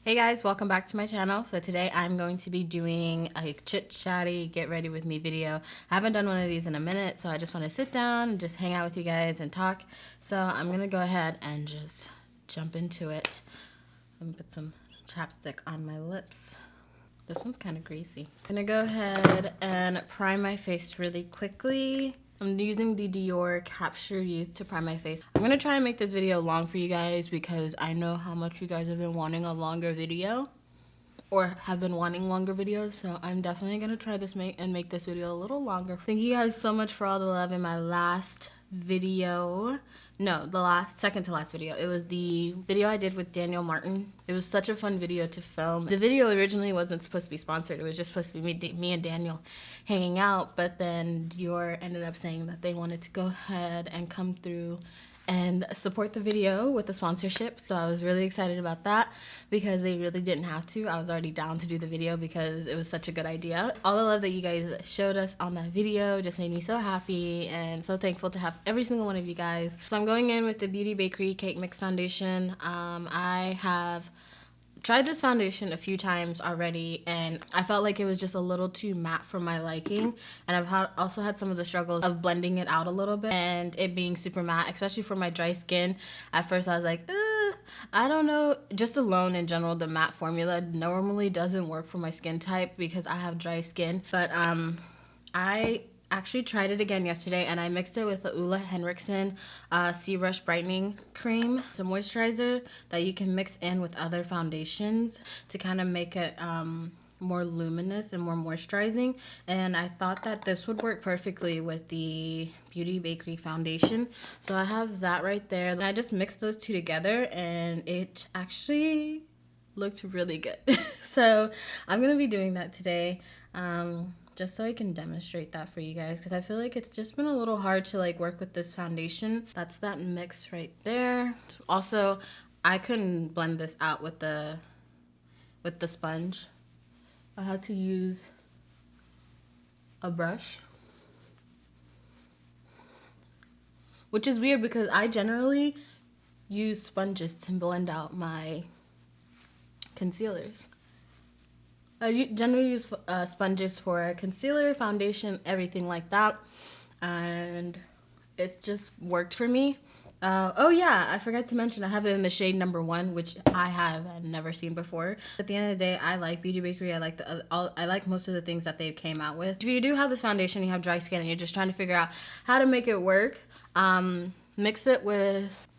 Hey guys, welcome back to my channel. So today I'm going to be doing a chit chatty get ready with me video. I haven't done one of these in a minute, so I just want to sit down and just hang out with you guys and talk. So I'm gonna go ahead and just jump into it. Let me put some chapstick on my lips. This one's kind of greasy. I'm gonna go ahead and prime my face really quickly. I'm using the Dior Capture Youth to prime my face. I'm gonna try and make this video long for you guys because I know how much you guys have been wanting a longer video or have been wanting longer videos, so I'm definitely gonna try this and make this video a little longer. Thank you guys so much for all the love in my last video. No, the second to last video. It was the video I did with Daniel Martin. It was such a fun video to film. The video originally wasn't supposed to be sponsored. It was just supposed to be me and Daniel hanging out, but then Dior ended up saying that they wanted to go ahead and come through and support the video with the sponsorship. So I was really excited about that because they really didn't have to. I was already down to do the video because it was such a good idea. All the love that you guys showed us on that video just made me so happy and so thankful to have every single one of you guys. So I'm going in with the Beauty Bakerie Cake Mix Foundation. I have tried this foundation a few times already and I felt like it was just a little too matte for my liking, and I've also had some of the struggles of blending it out a little bit and it being super matte, especially for my dry skin. At first I was like, I don't know, just alone in general the matte formula normally doesn't work for my skin type because I have dry skin. But I actually tried it again yesterday and I mixed it with the Ole Henriksen Sea Rush Brightening Cream. It's a moisturizer that you can mix in with other foundations to kind of make it more luminous and more moisturizing, and I thought that this would work perfectly with the Beauty Bakerie foundation. So I have that right there and I just mixed those two together and it actually looked really good. So I'm gonna be doing that today. Just so I can demonstrate that for you guys because I feel like it's just been a little hard to like work with this foundation. That's that mix right there. Also, I couldn't blend this out with the sponge. I had to use a brush, which is weird because I generally use sponges to blend out my concealers. I generally use sponges for concealer, foundation, everything like that, and it just worked for me. Oh yeah, I forgot to mention I have it in the shade number 1, which I have never seen before. At the end of the day, I like Beauty Bakerie. I like I like most of the things that they came out with. If you do have this foundation, you have dry skin, and you're just trying to figure out how to make it work, mix it with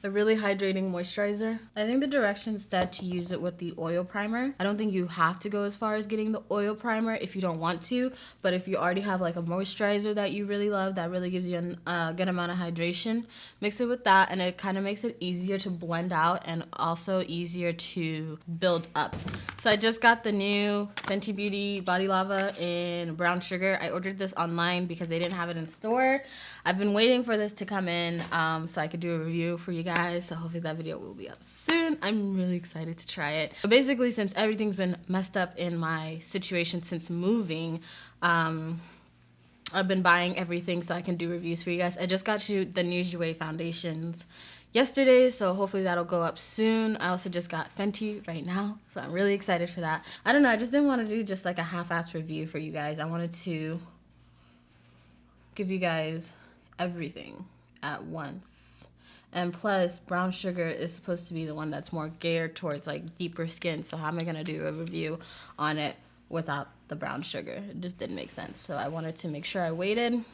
a really hydrating moisturizer. I think the directions said to use it with the oil primer. I don't think you have to go as far as getting the oil primer if you don't want to, but if you already have like a moisturizer that you really love that really gives you a good amount of hydration, mix it with that and it kind of makes it easier to blend out and also easier to build up. So I just got the new Fenty Beauty Body Lava in brown sugar. I ordered this online because they didn't have it in store. I've been waiting for this to come in so I could do a review for you guys. So hopefully that video will be up soon. I'm really excited to try it. But basically, since everything's been messed up in my situation since moving, I've been buying everything so I can do reviews for you guys. I just got you the new Jouer foundations yesterday, so hopefully that'll go up soon. I also just got Fenty right now, so I'm really excited for that. I don't know, I just didn't want to do just like a half-assed review for you guys. I wanted to give you guys everything at once. And plus, brown sugar is supposed to be the one that's more geared towards like deeper skin, so how am I gonna do a review on it without the brown sugar? It just didn't make sense. So I wanted to make sure I waited.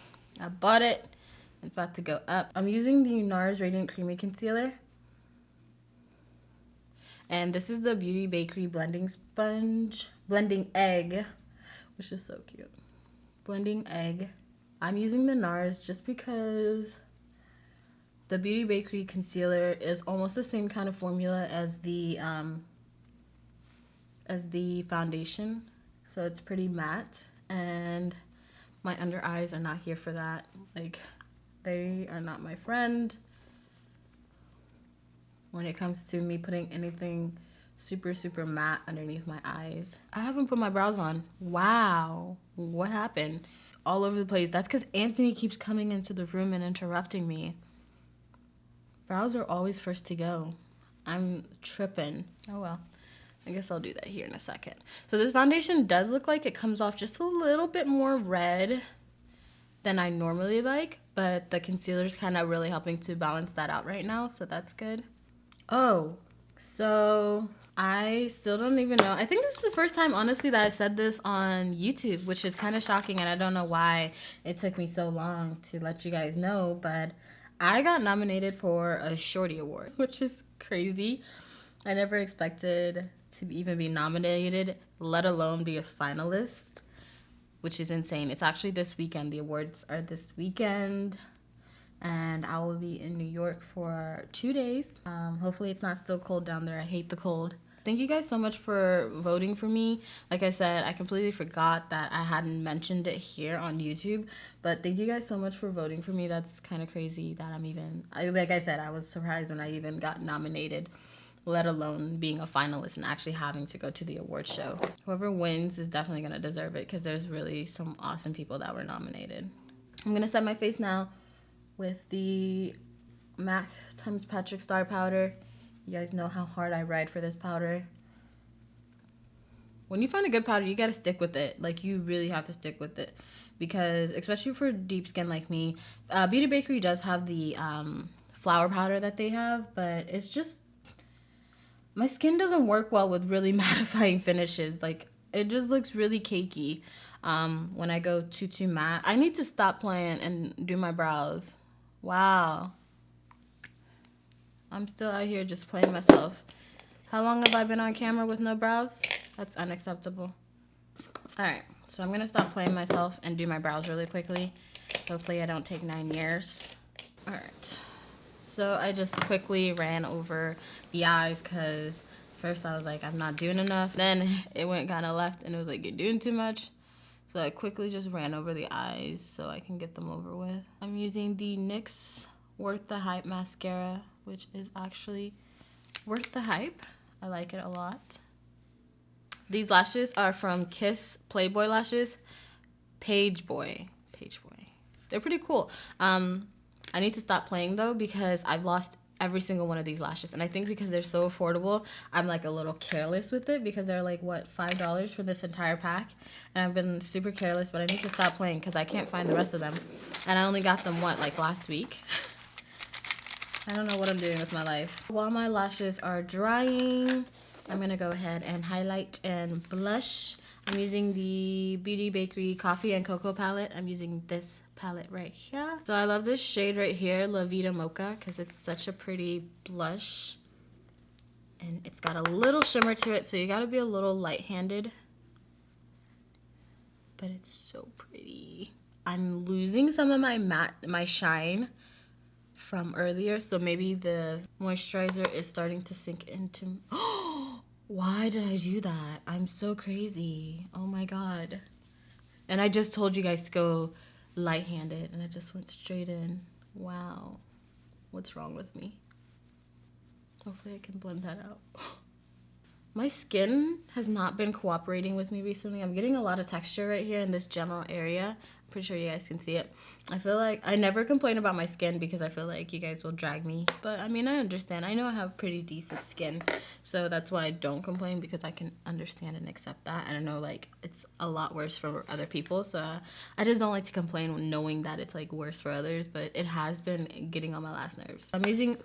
I bought it. It's about to go up. I'm using the NARS Radiant Creamy Concealer, and this is the Beauty Bakerie blending egg, which is so cute. Blending egg. I'm using the NARS just because the Beauty Bakerie concealer is almost the same kind of formula as the foundation, so it's pretty matte, and my under eyes are not here for that. Like, they are not my friend when it comes to me putting anything super matte underneath my eyes. I haven't put my brows on. Wow, what happened? All over the place. That's because Anthony keeps coming into the room and interrupting me. Brows are always first to go. I'm tripping. Oh well. I guess I'll do that here in a second. So this foundation does look like it comes off just a little bit more red than I normally like, but the concealer is kind of really helping to balance that out right now, so that's good. Oh, so I still don't even know. I think this is the first time, honestly, that I've said this on YouTube, which is kind of shocking, and I don't know why it took me so long to let you guys know, but I got nominated for a Shorty Award, which is crazy. I never expected to even be nominated, let alone be a finalist, which is insane. It's actually this weekend. The awards are this weekend, and I will be in New York for 2 days. Hopefully it's not still cold down there. I hate the cold. Thank you guys so much for voting for me. Like I said, I completely forgot that I hadn't mentioned it here on YouTube, but thank you guys so much for voting for me. That's kind of crazy that like I said, I was surprised when I even got nominated, let alone being a finalist and actually having to go to the award show. Whoever wins is definitely going to deserve it because there's really some awesome people that were nominated. I'm going to set my face now with the MAC times Patrick Star powder. You guys know how hard I ride for this powder. When you find a good powder, you got to stick with it. Like, you really have to stick with it because, especially for deep skin like me, Beauty Bakerie does have the flower powder that they have, but it's just, my skin doesn't work well with really mattifying finishes. Like, it just looks really cakey when I go too matte. I need to stop playing and do my brows. Wow. I'm still out here just playing myself. How long have I been on camera with no brows? That's unacceptable. Alright, so I'm going to stop playing myself and do my brows really quickly. Hopefully I don't take 9 years. Alright. So I just quickly ran over the eyes because first I was like, I'm not doing enough. Then it went kind of left and it was like, you're doing too much. So I quickly just ran over the eyes so I can get them over with. I'm using the NYX Worth the Hype mascara, which is actually worth the hype. I like it a lot. These lashes are from Kiss Playboy Lashes. Page Boy. They're pretty cool. I need to stop playing though because I've lost every single one of these lashes, and I think because they're so affordable, I'm like a little careless with it because they're like, what, $5 for this entire pack, and I've been super careless, but I need to stop playing because I can't find the rest of them, and I only got them, what, like last week? I don't know what I'm doing with my life. While my lashes are drying, I'm gonna go ahead and highlight and blush. I'm using the Beauty Bakerie Coffee and Cocoa palette. I'm using this palette right here. So I love this shade right here, La Vida Mocha, because it's such a pretty blush. And it's got a little shimmer to it, so you gotta be a little light-handed. But it's so pretty. I'm losing some of my shine from earlier, so maybe the moisturizer is starting to sink into. Why did I do that? I'm so crazy. Oh my god. And I just told you guys to go light-handed and I just went straight in. Wow. What's wrong with me? Hopefully I can blend that out. My skin has not been cooperating with me recently. I'm getting a lot of texture right here in this general area. Pretty sure you guys can see it. I feel like I never complain about my skin because I feel like you guys will drag me, but I mean, I understand. I know I have pretty decent skin, so that's why I don't complain, because I can understand and accept that, and I know like it's a lot worse for other people, so I just don't like to complain when knowing that it's like worse for others, but it has been getting on my last nerves. I'm using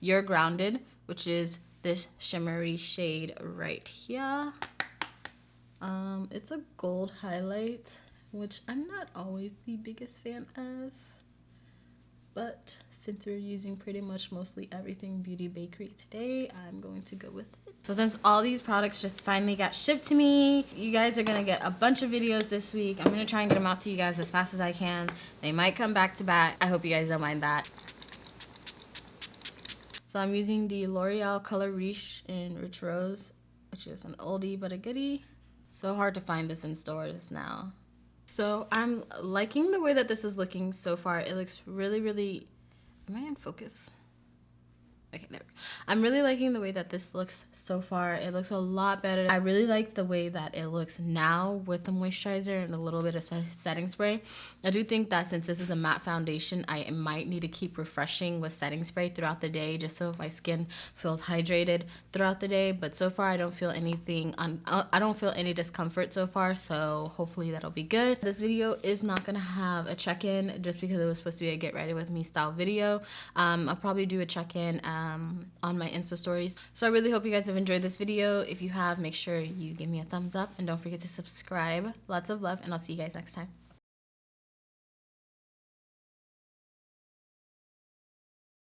You're Grounded, which is this shimmery shade right here. It's a gold highlight, which I'm not always the biggest fan of, but since we're using pretty much mostly everything Beauty Bakerie today, I'm going to go with it. So since all these products just finally got shipped to me, you guys are gonna get a bunch of videos this week. I'm gonna try and get them out to you guys as fast as I can. They might come back to back. I hope you guys don't mind that. So I'm using the L'Oreal Color Riche in Rich Rose, which is an oldie but a goodie. So hard to find this in stores now. So I'm liking the way that this is looking so far. It looks really, really, am I in focus? Okay, there we go. I'm really liking the way that this looks so far. It looks a lot better. I really like the way that it looks now with the moisturizer and a little bit of setting spray. I do think that since this is a matte foundation, I might need to keep refreshing with setting spray throughout the day just so my skin feels hydrated throughout the day. But so far I don't feel anything, I don't feel any discomfort so far, so hopefully that'll be good. This video is not gonna have a check-in just because it was supposed to be a get ready with me style video. I'll probably do a check-in on my Insta stories. So I really hope you guys have enjoyed this video. If you have, make sure you give me a thumbs up and don't forget to subscribe. Lots of love, and I'll see you guys next time.